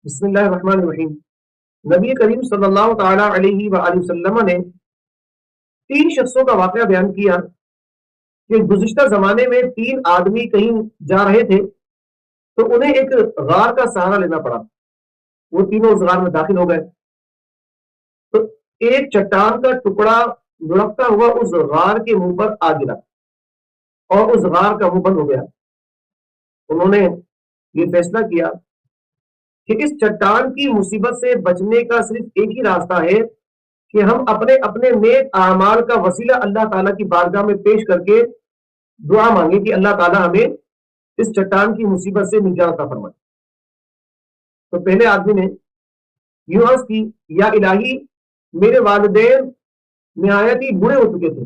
بسم اللہ الرحمن الرحیم۔ نبی کریم صلی اللہ تعالی علیہ وآلہ وسلم نے تین شخصوں کا واقعہ بیان کیا کہ گزشتہ زمانے میں تین آدمی کہیں جا رہے تھے تو انہیں ایک غار کا سہارا لینا پڑا۔ وہ تینوں اس غار میں داخل ہو گئے تو ایک چٹان کا ٹکڑا لڑکتا ہوا اس غار کے منہ پر آ گرا اور اس غار کا منہ بند ہو گیا۔ انہوں نے یہ فیصلہ کیا کہ اس چٹان کی مصیبت سے بچنے کا صرف ایک ہی راستہ ہے کہ ہم اپنے اپنے نیک اعمال کا وسیلہ اللہ تعالیٰ کی بارگاہ میں پیش کر کے دعا مانگے کہ اللہ تعالیٰ ہمیں اس چٹان کی مصیبت سے نجات عطا فرمائے۔ تو پہلے آدمی نے یوں عرض کی، یا الہی، میرے والدین نہایت ہی بوڑھے ہو چکے تھے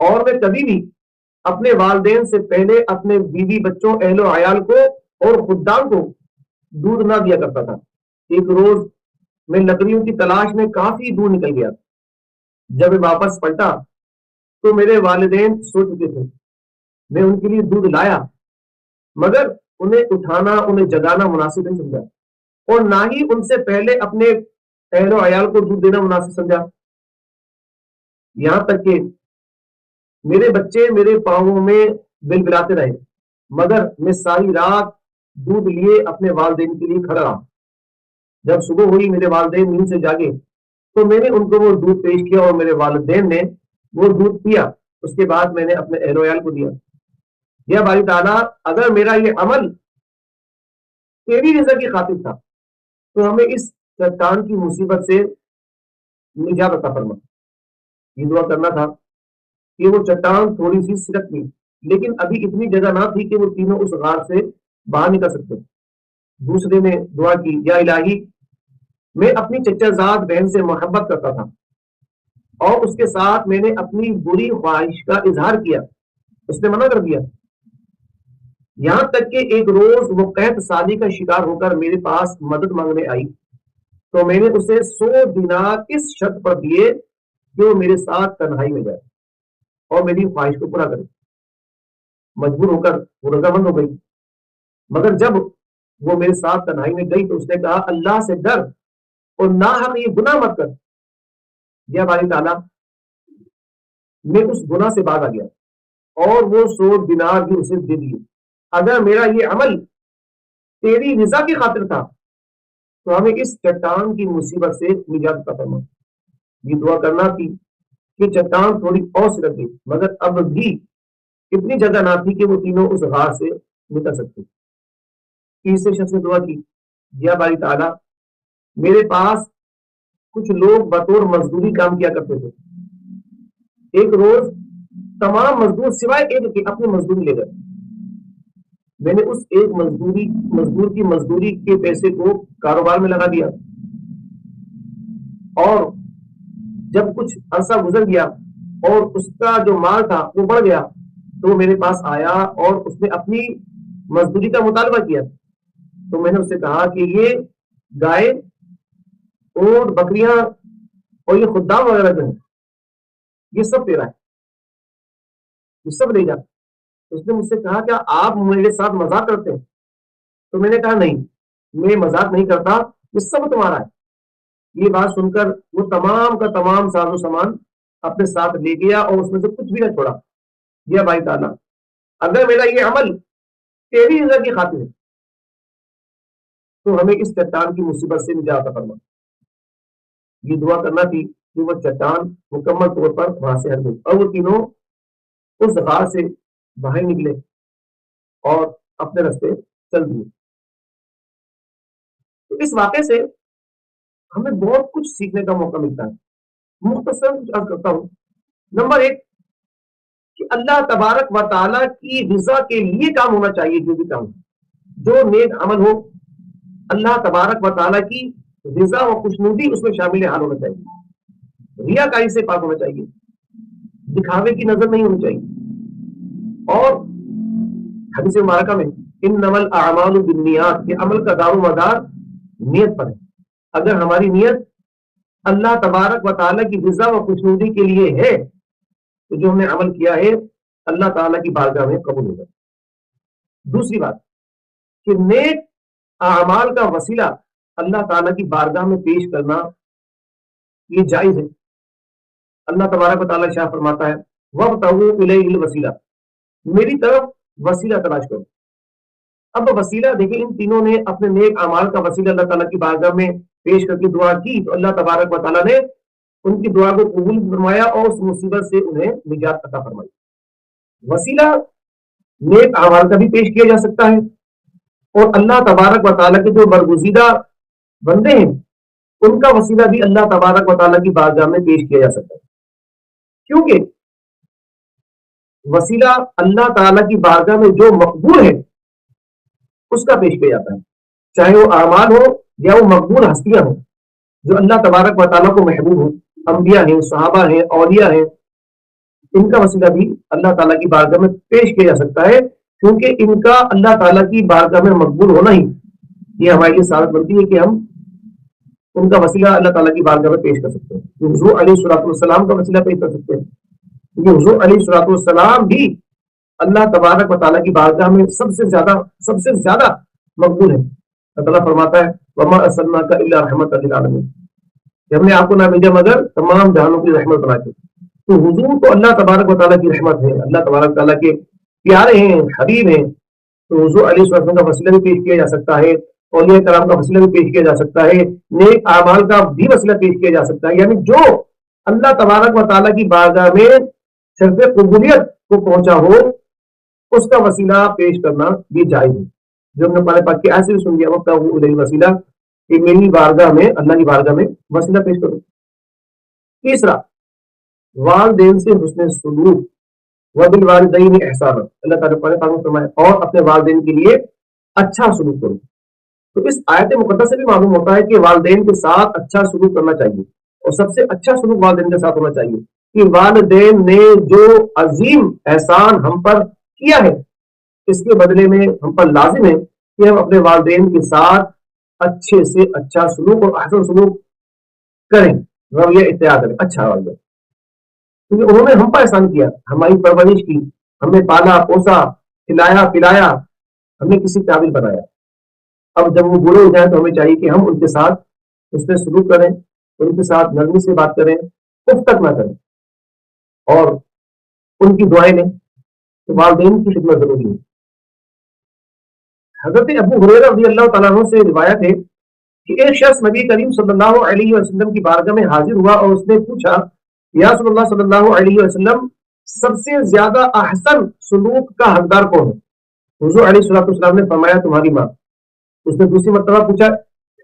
اور میں کبھی بھی اپنے والدین سے پہلے اپنے بیوی بچوں، اہل و عیال کو اور خدام کو دودھ نہ دیا کرتا تھا۔ ایک روز میں لکڑیوں کی تلاش میں کافی دور نکل گیا۔ جب میں واپس پلٹا تو میرے والدین سو چکے تھے۔ میں ان کے لیے دودھ لایا مگر انہیں اٹھانا، انہیں جگانا مناسب نہیں سمجھا اور نہ ہی ان سے پہلے اپنے اہل و عیال کو دودھ دینا مناسب سمجھا۔ یہاں تک کہ میرے بچے میرے پاؤں میں بل بلاتے رہے مگر میں ساری رات دودھ لیے اپنے والدین کے لیے کھڑا رہا۔ جب صبح ہوئی، میرے والدین نیند سے جاگے تو میں نے ان کو وہ دودھ پیش کیا اور میرے والدین نے وہ دودھ پیا۔ اس کے بعد میں نے اپنے اہل و عیال کو دیا۔ یا باری تعالیٰ، اگر میرا یہ عمل تیری رضا کی خاطر تھا تو ہمیں اس چٹان کی مصیبت سے نجات عطا فرما۔ یہ دعا کرنا تھا کہ وہ چٹان تھوڑی سی سرک تھی لیکن ابھی اتنی جگہ نہ تھی کہ وہ تینوں اس غار سے باہر نکل سکتے۔ دوسرے نے دعا کی، یا الہی، میں اپنی چچا زاد بہن سے محبت کرتا تھا اور اس کے ساتھ میں نے اپنی بری خواہش کا اظہار کیا، اس نے منع کر دیا۔ یہاں تک کہ ایک روز وہ قحط سالی کا شکار ہو کر میرے پاس مدد مانگنے آئی تو میں نے اسے 100 دینار اس شرط پر دیے کہ وہ میرے ساتھ تنہائی میں جائے اور میری خواہش کو پورا کرے۔ مجبور ہو کر وہ رضامند ہو گئی مگر جب وہ میرے ساتھ تنہائی میں گئی تو اس نے کہا، اللہ سے ڈر اور نہ حق یہ گناہ مت کر۔ یا باری تعالیٰ، میں اس گناہ سے باز آ گیا اور وہ 100 دینار بھی اسے دے دیے۔ اگر میرا یہ عمل تیری رضا کی خاطر تھا تو ہمیں اس چٹان کی مصیبت سے نجات عطا فرما۔ یہ دعا کرنا تھی کہ چٹان تھوڑی اور سرک گئی مگر اب بھی اتنی جگہ نہ تھی کہ وہ تینوں اس غار سے نکل سکتے۔ تیسرے شخص نے دعا کی، یا باری تعالیٰ، میرے پاس کچھ لوگ بطور مزدوری کام کیا کرتے تھے۔ ایک روز تمام مزدور سوائے ایک کے اپنی مزدوری لے گئے۔ میں نے اس ایک مزدور کی مزدوری کے پیسے کو کاروبار میں لگا دیا اور جب کچھ عرصہ گزر گیا اور اس کا جو مال تھا وہ بڑھ گیا تو وہ میرے پاس آیا اور اس نے اپنی مزدوری کا مطالبہ کیا۔ تو میں نے اس سے کہا کہ یہ گائے، اونٹ، بکریاں اور یہ خدام وغیرہ جو ہیں یہ سب تیرا ہے، یہ سب لے جا۔ اس نے مجھ سے کہا، کیا آپ میرے ساتھ مذاق کرتے ہیں؟ تو میں نے کہا، نہیں، میں مذاق نہیں کرتا، یہ سب تمہارا ہے۔ یہ بات سن کر وہ تمام کا تمام ساز و سامان اپنے ساتھ لے گیا اور اس میں سے کچھ بھی نہ چھوڑا۔ یا بھائی تعالیٰ، اگر میرا یہ عمل تیری رضا کی خاطر ہے تو ہمیں اس چٹان کی مصیبت سے نجات عطا فرما۔ یہ دعا کرنا تھی کہ وہ چٹان مکمل طور پر وہاں سے ہٹ گئی اور وہ تینوں اس غار سے باہر نکلے اور اپنے راستے چل دیے۔ تو اس واقعے سے ہمیں بہت کچھ سیکھنے کا موقع ملتا ہے۔ مختصر کچھ عرض کرتا ہوں۔ نمبر ایک، کہ اللہ تبارک و تعالیٰ کی رضا کے لیے کام ہونا چاہیے۔ جو بھی کام ہو، جو نیک عمل ہو، اللہ تبارک و تعالیٰ کی رضا و خوشنودی اس میں شامل حال ہونا چاہیے۔ ریاکاری سے پاک ہونا چاہیے، دکھاوے کی نظر نہیں ہونی چاہیے۔ اور حدیث مبارکہ میں انما الاعمال بالنیات، کہ عمل کا دار و مدار نیت پر ہے۔ اگر ہماری نیت اللہ تبارک و تعالیٰ کی رضا و خوشنودی کے لیے ہے تو جو ہم نے عمل کیا ہے اللہ تعالیٰ کی بارگاہ میں قبول ہوگا۔ دوسری بات کہ نیک اعمال کا وسیلہ اللہ تعالیٰ کی بارگاہ میں پیش کرنا یہ جائز ہے. اللہ تبارک و تعالیٰ شاہ فرماتا ہے وَابْتَغُوا إِلَيْهِ الْوَسِيلَةَ, میری طرف وسیلہ تلاش کرو. اب وسیلہ دیکھیں ان تینوں نے اپنے نیک اعمال کا وسیلہ اللہ تعالیٰ کی بارگاہ میں پیش کر کے دعا کی تو اللہ تبارک و تعالیٰ نے ان کی دعا کو قبول فرمایا اور اس مصیبت سے انہیں نجات عطا فرمائی. وسیلہ نیک اعمال کا بھی پیش کیا جا سکتا ہے اور اللہ تبارک و تعالیٰ کے جو برگزیدہ بندے ہیں ان کا وسیلہ بھی اللہ تبارک و تعالیٰ کی بارگاہ میں پیش کیا جا سکتا ہے, کیونکہ وسیلہ اللہ تعالیٰ کی بارگاہ میں جو مقبول ہے اس کا پیش کیا جاتا ہے, چاہے وہ اعمال ہو یا وہ مقبول ہستیاں ہوں جو اللہ تبارک و تعالیٰ کو محبوب ہوں. انبیاء ہیں, صحابہ ہیں, اولیاء ہیں, ان کا وسیلہ بھی اللہ تعالیٰ کی بارگاہ میں پیش کیا جا سکتا ہے کیونکہ ان کا اللہ تعالیٰ کی بارگاہ میں مقبول ہونا ہی یہ ہماری لیے سعادت بنتی ہے کہ ہم ان کا وسیلہ اللہ تعالیٰ کی بارگاہ میں پیش کر سکتے ہیں. حضور علیہ الصلوۃ والسلام کا وسیلہ پیش کر سکتے ہیں کیونکہ حضور علیہ الصلوۃ والسلام بھی اللہ تبارک و تعالیٰ کی بارگاہ میں سب سے زیادہ مقبول ہے. اللہ تعالیٰ فرماتا ہے وَمَا أَرْسَلْنَاكَ إِلَّا رَحْمَةً لِلْعَالَمِينَ, کہ ہم نے آپ کو نہ بھیجا مگر تمام جہانوں کی رحمت بنا کے. تو حضور تو اللہ تبارک و تعالیٰ کی رحمت ہے, اللہ تبارک و تعالیٰ کے پیارے ہیں, حبیب ہیں. تو حضور علیہ السلام کا وسیلہ بھی پیش کیا جا سکتا ہے, اولیاء کرام کا وسیلہ بھی پیش کیا جا سکتا ہے, نیک اعمال کا بھی وسیلہ پیش کیا جا سکتا ہے. یعنی جو اللہ تبارک و تعالیٰ کی بارگاہ میں شرط قبولیت کو پہنچا ہو اس کا وسیلہ پیش کرنا بھی جائز ہے. جو ہم نے قرآن پاک کی ایسے بھی سن لیا وقت وہ الہی وسیلہ کہ میری بارگاہ میں اللہ کی بارگاہ میں وسیلہ پیش کرو. تیسرا والدین سے حسن سلوک وبالوالدین احسانا, اللہ تعالیٰ قرآن پاک میں فرمایا اور اپنے والدین کے لیے اچھا سلوک کرو. تو اس آیت مقدس سے بھی معلوم ہوتا ہے کہ والدین کے ساتھ اچھا سلوک کرنا چاہیے اور سب سے اچھا سلوک والدین کے ساتھ ہونا چاہیے کہ والدین نے جو عظیم احسان ہم پر کیا ہے اس کے بدلے میں ہم پر لازم ہے کہ ہم اپنے والدین کے ساتھ اچھے سے اچھا سلوک اور احسن سلوک کریں, رویہ اختیار کریں, اچھا رویہ, کیونکہ انہوں نے ہم پر احسان کیا, ہماری پرورش کی, ہمیں پالا پوسا, کھلایا پلایا, ہمیں کسی قابل بنایا. اب جب وہ بوڑھے ہو جائیں تو ہمیں چاہیے کہ ہم ان کے ساتھ اس میں سلوک کریں, ان کے ساتھ نرمی سے بات کریں, اف تک نہ کریں اور ان کی دعائیں لیں. تو والدین کی خدمت ضروری ہے. حضرت ابو ہریرہ رضی اللہ تعالیٰ عنہ سے روایت ہے کہ ایک شخص نبی کریم صلی اللہ علیہ وسلم کی بارگاہ میں حاضر ہوا اور اس نے پوچھا یا رسول اللہ صلی اللہ علیہ وسلم سب سے زیادہ احسن سلوک کا حقدار کون ہے؟ حضور علیہ السلام نے فرمایا تمہاری ماں. اس نے دوسری مرتبہ پوچھا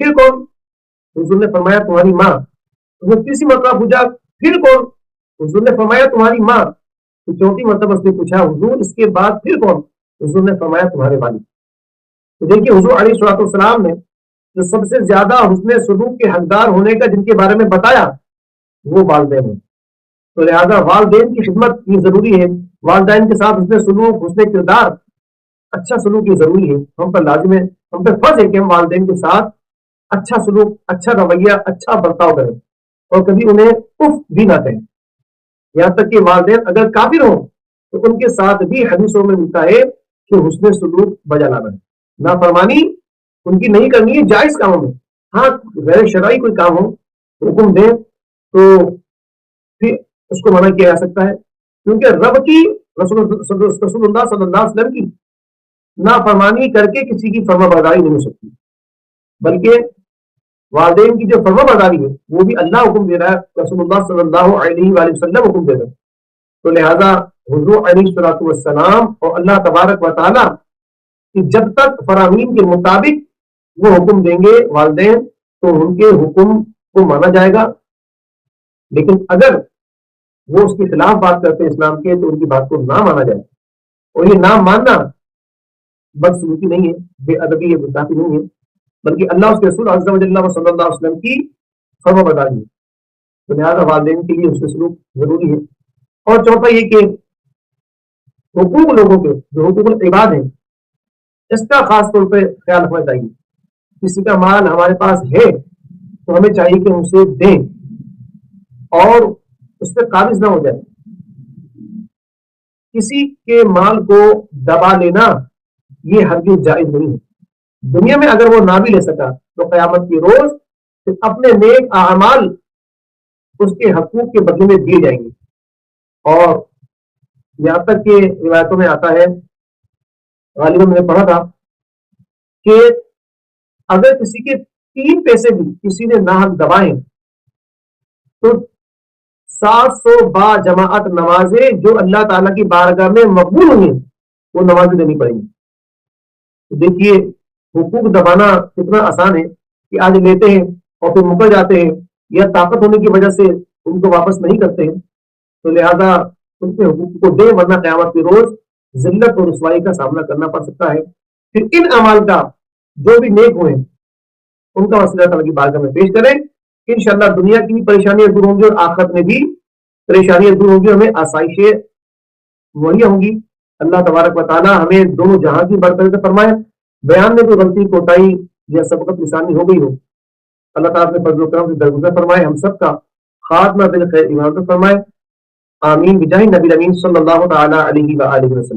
پھر کون؟ حضور نے فرمایا تمہاری ماں. اس نے تیسری مرتبہ پوچھا پھر کون؟ حضور نے فرمایا تمہاری ماں. تو چوتھی مرتبہ اس نے پوچھا حضور اس کے بعد پھر کون؟ حضور نے فرمایا تمہارے والد. تو دیکھیے حضور علیہ السلام نے جو سب سے زیادہ حسن سلوک کے حقدار ہونے کا جن کے بارے میں بتایا وہ والدین ہیں. تو لہذا والدین کی خدمت یہ ضروری ہے, والدین کے ساتھ حسن سلوک, حسن کردار, اچھا سلوک یہ ضروری ہے, ہم پر لازم ہے, ہم پر فرض ہے کہ ہم والدین کے ساتھ اچھا سلوک, اچھا رویہ, اچھا برتاؤ کریں اور کبھی انہیں اف بھی نہ کہیں. یہاں تک کہ والدین اگر کافر ہوں تو ان کے ساتھ بھی حدیثوں میں ملتا ہے کہ حسن سلوک بجا لانا ہے. نافرمانی ان کی نہیں کرنی ہے جائز کاموں میں. ہاں غیر شرعی کوئی کام ہو حکم دیں تو پھر اس کو منع کیا جا سکتا ہے, کیونکہ رب کی رسول اللہ صلی اللہ علیہ وسلم کی نافرمانی کر کے کسی کی فرما برداری نہیں ہو سکتی, بلکہ والدین کی جو فرما برداری ہے وہ بھی اللہ حکم دے رہا ہے, رسول اللہ صلی اللہ علیہ وآلہ وسلم حکم دے رہے ہیں. تو لہذا حضور علیہ السلام اور اللہ تبارک و تعالی کہ جب تک فرامین کے مطابق وہ حکم دیں گے والدین تو ان کے حکم کو مانا جائے گا, لیکن اگر وہ اس کے خلاف بات کرتے ہیں اسلام کے تو ان کی بات کو نہ مانا جائے. اور یہ نہ ماننا بدسلوکی نہیں ہے, بے ادبی ہے, گستاخی نہیں ہے, بلکہ اللہ اس کے رسول عز و جل صلی اللہ علیہ وسلم کی فرما برداری ہے. تو لہٰذا والدین کے لیے اس کے سلوک ضروری ہے. اور چوتھا یہ کہ حقوق لوگوں کے جو حقوق العباد ہیں اس کا خاص طور پہ خیال رکھنا چاہیے. کسی کا مال ہمارے پاس ہے تو ہمیں چاہیے کہ اسے دیں اور اس پہ قابض نہ ہو جائے. کسی کے مال کو دبا لینا یہ ہرگز جائز نہیں ہے. دنیا میں اگر وہ نہ بھی لے سکا تو قیامت کی روز اپنے نیک اعمال اس کے حقوق کے بدلے میں دیے جائیں گے. اور یہاں تک کہ روایتوں میں آتا ہے، غالباً میں نے پڑھا تھا کہ اگر کسی کے 3 پیسے بھی کسی نے ناحق دبائیں تو 700 با جماعت نمازیں جو اللہ تعالیٰ کی بارگاہ میں مقبول ہوئی ہیں وہ نمازیں دینی پڑیں گی. دیکھیے حقوق دبانا کتنا آسان ہے کہ آج لیتے ہیں اور پھر مکر جاتے ہیں یا طاقت ہونے کی وجہ سے ان کو واپس نہیں کرتے ہیں. تو لہذا ان کے حقوق کو دے، ورنہ قیامت کے روز ذلت اور رسوائی کا سامنا کرنا پڑ سکتا ہے. پھر ان اعمال کا جو بھی نیک ہوئے ان کا وسیلہ تعالیٰ کی بارگاہ میں پیش کریں. انشاءاللہ دنیا کی بھی پریشانیاں دور ہوں گی اور آخرت میں بھی پریشانیاں دور ہوں گی، ہمیں آسائشیں مہیا ہوں گی. اللہ تبارک و تعالیٰ ہمیں دونوں جہاں کی برکت فرمائے. بیان میں کوئی غلطی کوتاہی یا سبقت لسانی ہو گئی ہو، اللہ تعالیٰ اپنے فضل و کرم سے درگزر فرمائے، ہم سب کا خاتمہ بالخیر ایمان فرمائے. آمین بجاہ نبی امین صلی اللہ تعالی علیہ وآلہ وسلم.